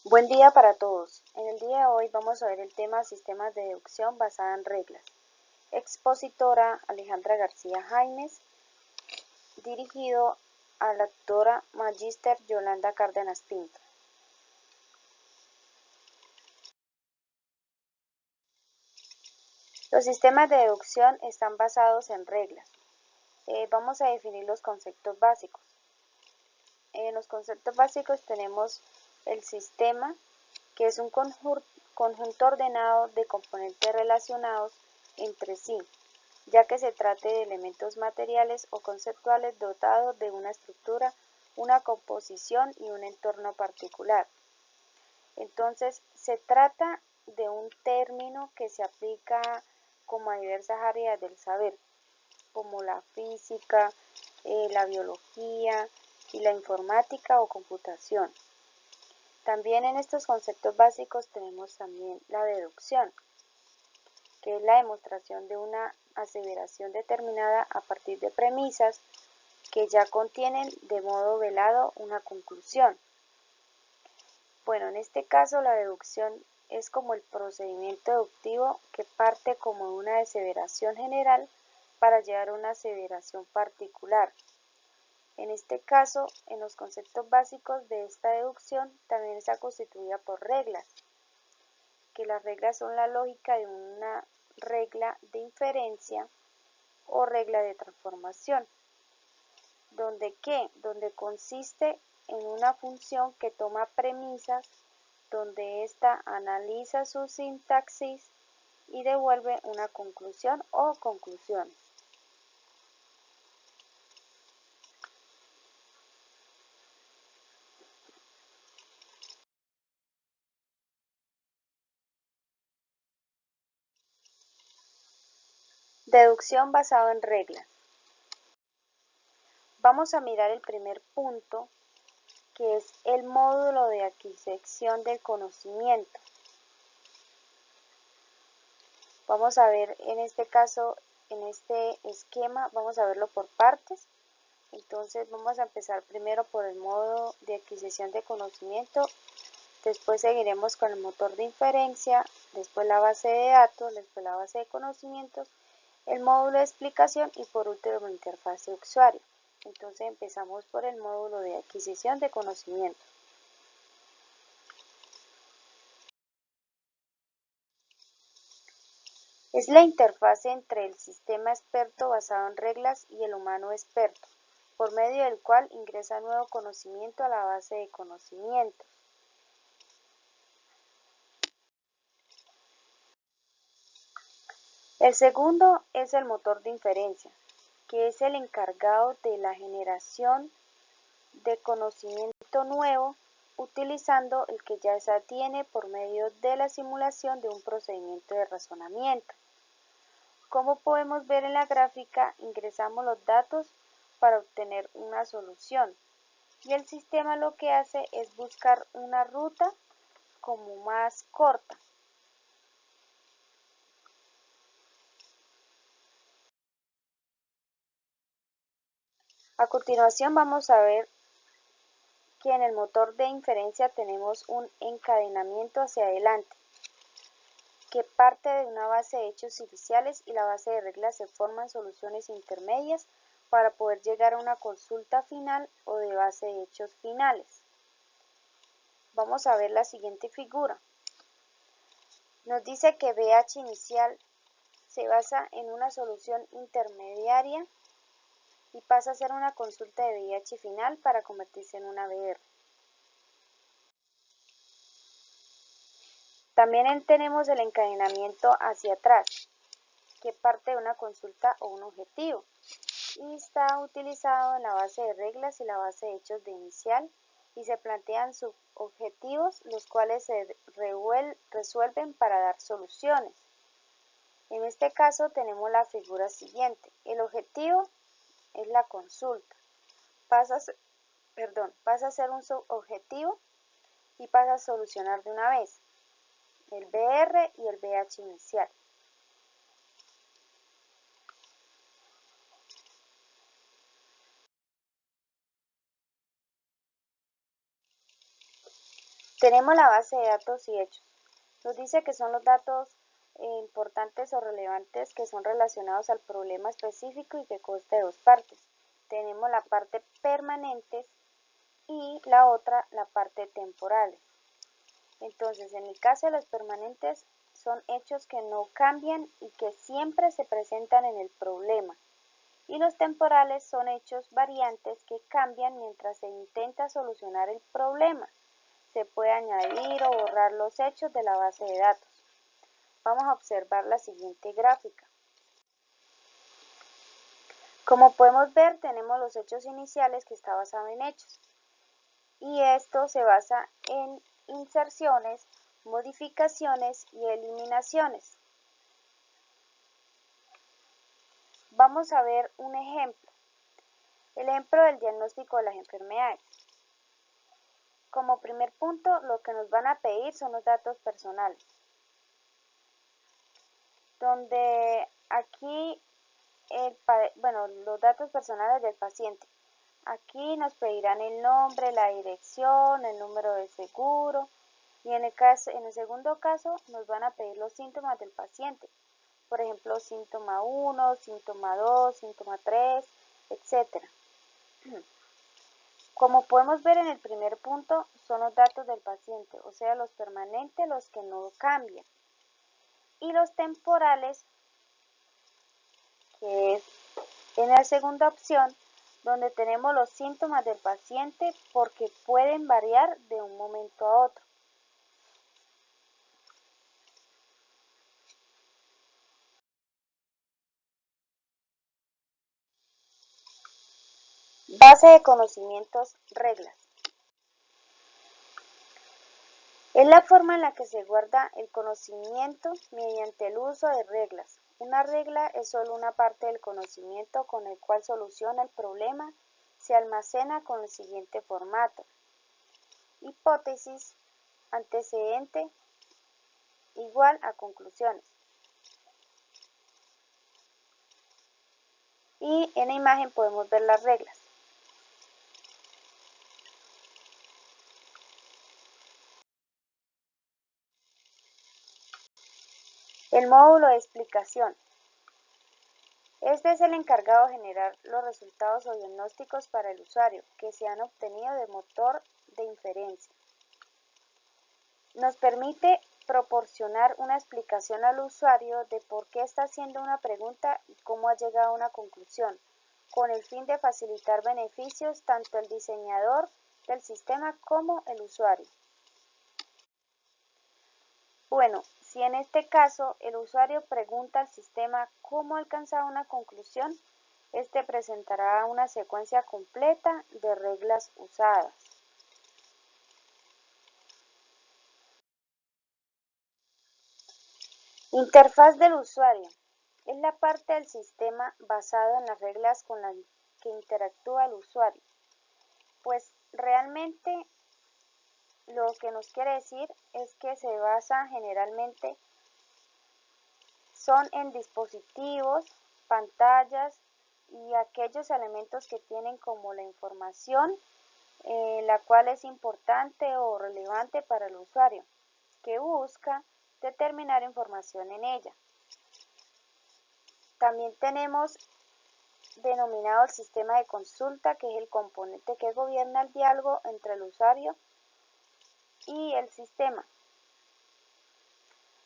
Buen día para todos. En el día de hoy vamos a ver el tema sistemas de deducción basada en reglas. Expositora Alejandra García Jaimes, dirigido a la doctora Magíster Yolanda Cárdenas Pinto. Los sistemas de deducción están basados en reglas. Vamos a definir los conceptos básicos. En los conceptos básicos tenemos el sistema, que es un conjunto ordenado de componentes relacionados entre sí, ya que se trate de elementos materiales o conceptuales dotados de una estructura, una composición y un entorno particular. Entonces, se trata de un término que se aplica como a diversas áreas del saber, como la física, la biología y la informática o computación. También en estos conceptos básicos tenemos también la deducción, que es la demostración de una aseveración determinada a partir de premisas que ya contienen de modo velado una conclusión. Bueno, en este caso la deducción es como el procedimiento deductivo que parte como de una aseveración general para llegar a una aseveración particular. En este caso, en los conceptos básicos de esta deducción también está constituida por reglas, que las reglas son la lógica de una regla de inferencia o regla de transformación, donde consiste en una función que toma premisas, donde ésta analiza su sintaxis y devuelve una conclusión o conclusiones. Deducción basado en reglas. Vamos a mirar el primer punto, que es el módulo de adquisición del conocimiento. Vamos a ver en este caso, en este esquema, vamos a verlo por partes. Entonces vamos a empezar primero por el módulo de adquisición de conocimiento, después seguiremos con el motor de inferencia, después la base de datos, después la base de conocimientos, el módulo de explicación y por último la interfaz de usuario. Entonces empezamos por el módulo de adquisición de conocimiento. Es la interfaz entre el sistema experto basado en reglas y el humano experto, por medio del cual ingresa nuevo conocimiento a la base de conocimientos. El segundo es el motor de inferencia, que es el encargado de la generación de conocimiento nuevo utilizando el que ya se tiene por medio de la simulación de un procedimiento de razonamiento. Como podemos ver en la gráfica, ingresamos los datos para obtener una solución y el sistema lo que hace es buscar una ruta como más corta. A continuación vamos a ver que en el motor de inferencia tenemos un encadenamiento hacia adelante, que parte de una base de hechos iniciales y la base de reglas se forman soluciones intermedias para poder llegar a una consulta final o de base de hechos finales. Vamos a ver la siguiente figura. Nos dice que BH inicial se basa en una solución intermediaria y pasa a ser una consulta de BH final para convertirse en una BR. También tenemos el encadenamiento hacia atrás, que parte de una consulta o un objetivo, y está utilizado en la base de reglas y la base de hechos de inicial, y se plantean subobjetivos, los cuales se resuelven para dar soluciones. En este caso tenemos la figura siguiente. El objetivo es la consulta, pasa a ser un subobjetivo y pasa a solucionar de una vez el BR y el BH inicial. Tenemos la base de datos y hechos. Nos dice que son los datos importantes o relevantes que son relacionados al problema específico y que consta de dos partes. Tenemos la parte permanentes y la otra, la parte temporales. Entonces, en el caso de los permanentes, son hechos que no cambian y que siempre se presentan en el problema. Y los temporales son hechos variantes que cambian mientras se intenta solucionar el problema. Se puede añadir o borrar los hechos de la base de datos. Vamos a observar la siguiente gráfica. Como podemos ver, tenemos los hechos iniciales que está basado en hechos. Y esto se basa en inserciones, modificaciones y eliminaciones. Vamos a ver un ejemplo. El ejemplo del diagnóstico de las enfermedades. Como primer punto, lo que nos van a pedir son los datos personales. Donde aquí, los datos personales del paciente. Aquí nos pedirán el nombre, la dirección, el número de seguro. Y en el segundo caso nos van a pedir los síntomas del paciente. Por ejemplo, síntoma 1, síntoma 2, síntoma 3, etc. Como podemos ver en el primer punto, son los datos del paciente, o sea, los permanentes, los que no cambian. Y los temporales, que es en la segunda opción, donde tenemos los síntomas del paciente porque pueden variar de un momento a otro. Base de conocimientos, reglas. Es la forma en la que se guarda el conocimiento mediante el uso de reglas. Una regla es solo una parte del conocimiento con el cual soluciona el problema. Se almacena con el siguiente formato: hipótesis, antecedente, igual a conclusiones. Y en la imagen podemos ver las reglas. El módulo de explicación. Este es el encargado de generar los resultados o diagnósticos para el usuario que se han obtenido de motor de inferencia. Nos permite proporcionar una explicación al usuario de por qué está haciendo una pregunta y cómo ha llegado a una conclusión, con el fin de facilitar beneficios tanto al diseñador del sistema como el usuario. Bueno, si en este caso el usuario pregunta al sistema cómo alcanzar una conclusión, este presentará una secuencia completa de reglas usadas. Interfaz del usuario. Es la parte del sistema basada en las reglas con las que interactúa el usuario. Pues realmente lo que nos quiere decir es que se basa generalmente son en dispositivos, pantallas y aquellos elementos que tienen como la información la cual es importante o relevante para el usuario, que busca determinar información en ella. También tenemos denominado el sistema de consulta, que es el componente que gobierna el diálogo entre el usuario y el sistema.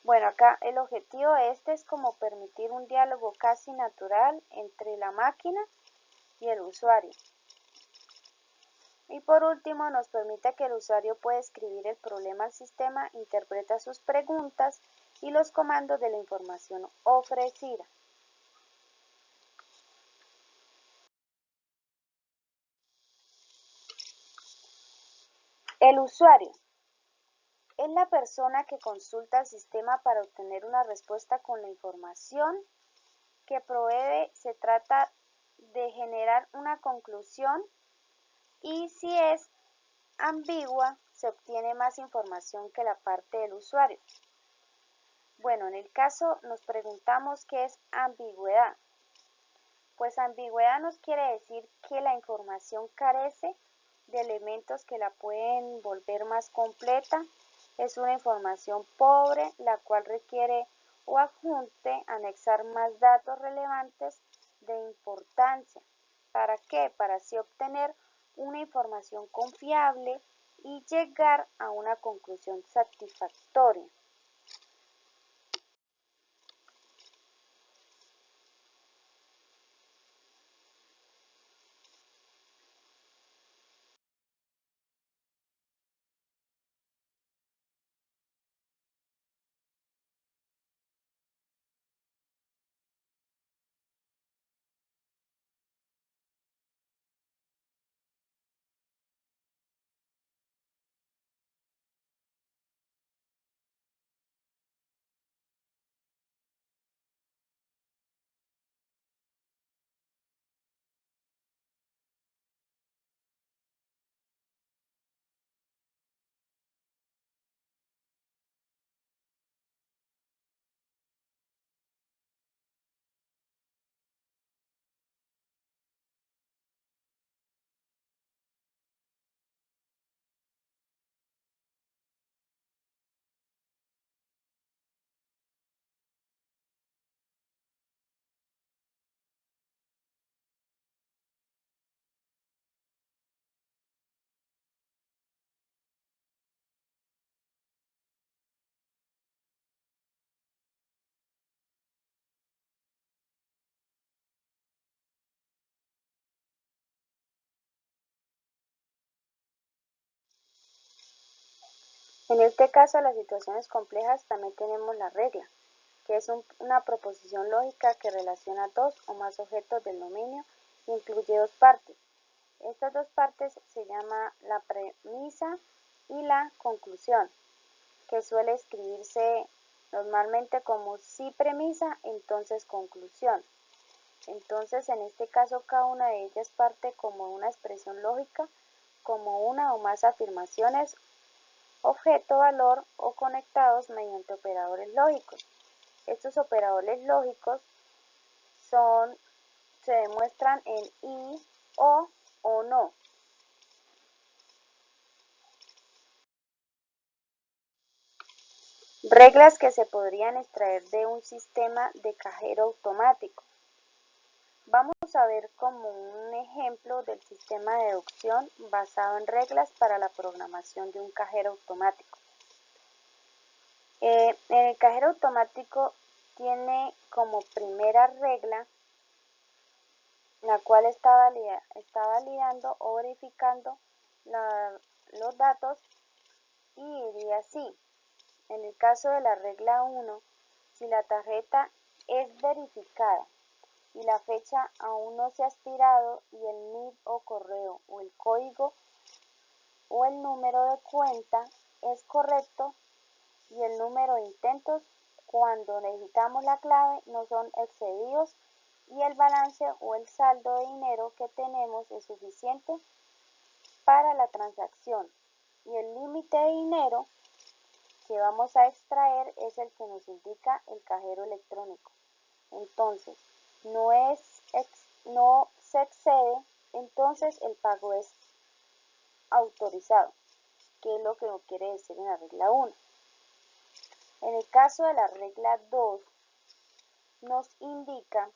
Bueno, acá el objetivo de este es como permitir un diálogo casi natural entre la máquina y el usuario. Y por último, nos permite que el usuario pueda escribir el problema al sistema, interpreta sus preguntas y los comandos de la información ofrecida. El usuario es la persona que consulta al sistema para obtener una respuesta con la información que provee. Se trata de generar una conclusión y si es ambigua, se obtiene más información que la parte del usuario. Bueno, en el caso nos preguntamos qué es ambigüedad. Pues ambigüedad nos quiere decir que la información carece de elementos que la pueden volver más completa. Es una información pobre, la cual requiere o adjunte anexar más datos relevantes de importancia. ¿Para qué? Para así obtener una información confiable y llegar a una conclusión satisfactoria. En este caso, las situaciones complejas también tenemos la regla, que es una proposición lógica que relaciona dos o más objetos del dominio e incluye dos partes. Estas dos partes se llama la premisa y la conclusión, que suele escribirse normalmente como si premisa, entonces conclusión. Entonces, en este caso, cada una de ellas parte como una expresión lógica, como una o más afirmaciones, objeto, valor o conectados mediante operadores lógicos. Estos operadores lógicos se demuestran en y, o no. Reglas que se podrían extraer de un sistema de cajero automático. Vamos a ver como un ejemplo del sistema de deducción basado en reglas para la programación de un cajero automático. En el cajero automático tiene como primera regla la cual está validando o verificando los datos y diría así. En el caso de la regla 1, si la tarjeta es verificada y la fecha aún no se ha expirado y el NIP o correo o el código o el número de cuenta es correcto y el número de intentos cuando necesitamos la clave no son excedidos y el balance o el saldo de dinero que tenemos es suficiente para la transacción y el límite de dinero que vamos a extraer es el que nos indica el cajero electrónico. Entonces, no se excede, entonces el pago es autorizado, que es lo que nos quiere decir en la regla 1. En el caso de la regla 2, nos indica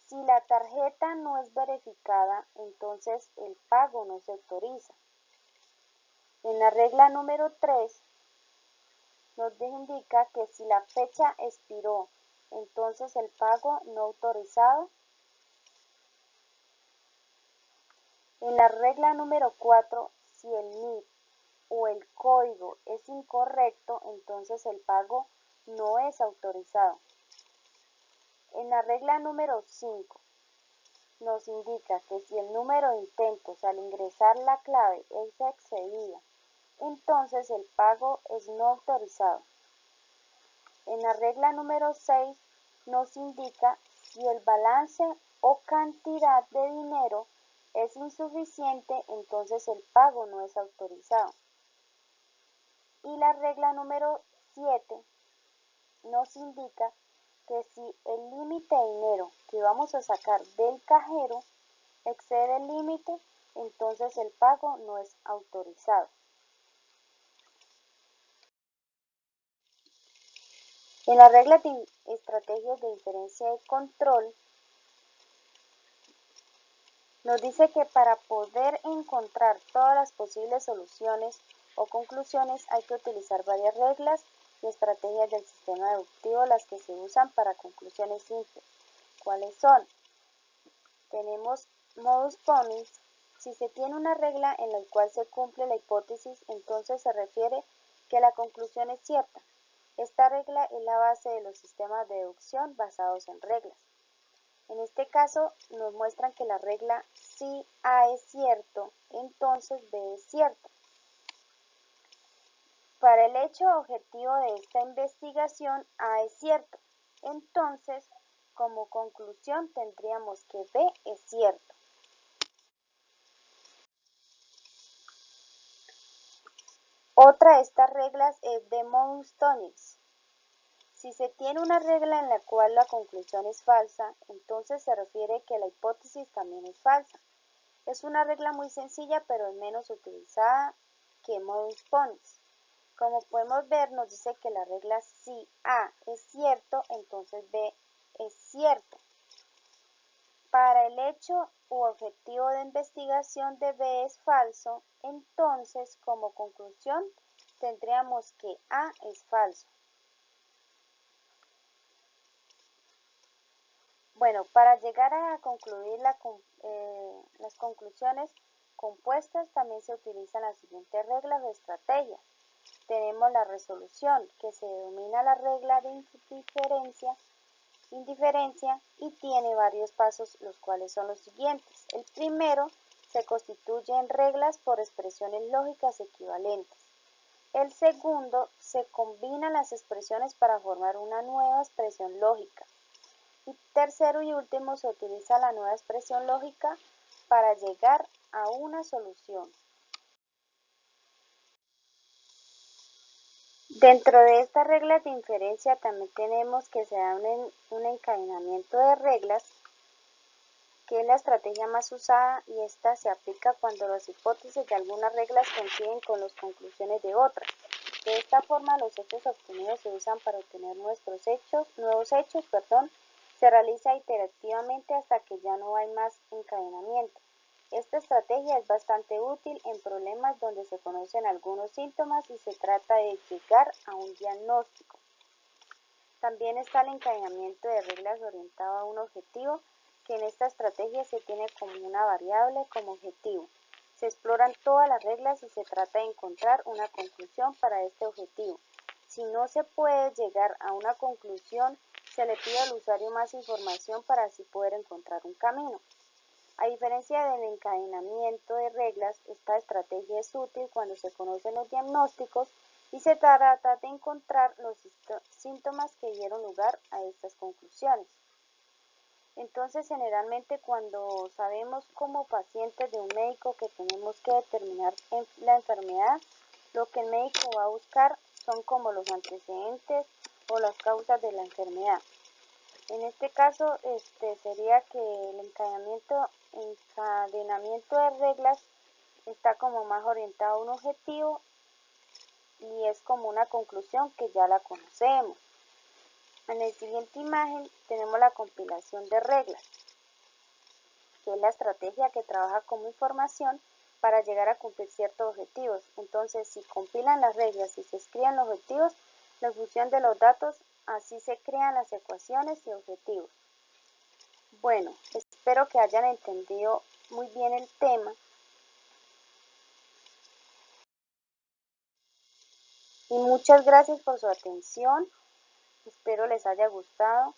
si la tarjeta no es verificada, entonces el pago no se autoriza. En la regla número 3, nos indica que si la fecha expiró, entonces el pago no autorizado. En la regla número 4, si el NIP o el código es incorrecto, entonces el pago no es autorizado. En la regla número 5, nos indica que si el número de intentos al ingresar la clave es excedida, entonces el pago es no autorizado. En la regla número 6 nos indica si el balance o cantidad de dinero es insuficiente, entonces el pago no es autorizado. Y la regla número 7 nos indica que si el límite de dinero que vamos a sacar del cajero excede el límite, entonces el pago no es autorizado. En la regla de estrategias de inferencia y control, nos dice que para poder encontrar todas las posibles soluciones o conclusiones hay que utilizar varias reglas y estrategias del sistema deductivo, las que se usan para conclusiones simples. ¿Cuáles son? Tenemos modus ponens. Si se tiene una regla en la cual se cumple la hipótesis, entonces se refiere que la conclusión es cierta. Esta regla es la base de los sistemas de deducción basados en reglas. En este caso nos muestran que la regla si A es cierto, entonces B es cierto. Para el hecho objetivo de esta investigación A es cierto, entonces como conclusión tendríamos que B es cierto. Otra de estas reglas es de modus ponens. Si se tiene una regla en la cual la conclusión es falsa, entonces se refiere que la hipótesis también es falsa. Es una regla muy sencilla, pero es menos utilizada que modus ponens. Como podemos ver, nos dice que la regla si A es cierto, entonces B es cierto. Para el hecho u objetivo de investigación de B es falso, entonces como conclusión tendríamos que A es falso. Bueno, para llegar a concluir las conclusiones compuestas también se utilizan las siguientes reglas o estrategias. Tenemos la resolución, que se denomina la regla de indiferencia y tiene varios pasos, los cuales son los siguientes. El primero, se constituye en reglas por expresiones lógicas equivalentes. El segundo, se combinan las expresiones para formar una nueva expresión lógica. Y tercero y último, se utiliza la nueva expresión lógica para llegar a una solución. Dentro de estas reglas de inferencia también tenemos que se da un encadenamiento de reglas, que es la estrategia más usada, y esta se aplica cuando las hipótesis de algunas reglas coinciden con las conclusiones de otras. De esta forma, los hechos obtenidos se usan para obtener nuevos hechos, se realiza iterativamente hasta que ya no hay más encadenamiento. Esta estrategia es bastante útil en problemas donde se conocen algunos síntomas y se trata de llegar a un diagnóstico. También está el encadenamiento de reglas orientado a un objetivo, que en esta estrategia se tiene como una variable como objetivo. Se exploran todas las reglas y se trata de encontrar una conclusión para este objetivo. Si no se puede llegar a una conclusión, se le pide al usuario más información para así poder encontrar un camino. A diferencia del encadenamiento de reglas, esta estrategia es útil cuando se conocen los diagnósticos y se trata de encontrar los síntomas que dieron lugar a estas conclusiones. Entonces, generalmente cuando sabemos como pacientes de un médico que tenemos que determinar la enfermedad, lo que el médico va a buscar son como los antecedentes o las causas de la enfermedad. En este caso sería que el encadenamiento de reglas está como más orientado a un objetivo y es como una conclusión que ya la conocemos. En la siguiente imagen tenemos la compilación de reglas, que es la estrategia que trabaja como información para llegar a cumplir ciertos objetivos. Entonces, si compilan las reglas y se escriben los objetivos, la función de los datos, así se crean las ecuaciones y objetivos. Bueno, espero que hayan entendido muy bien el tema y muchas gracias por su atención. Espero les haya gustado.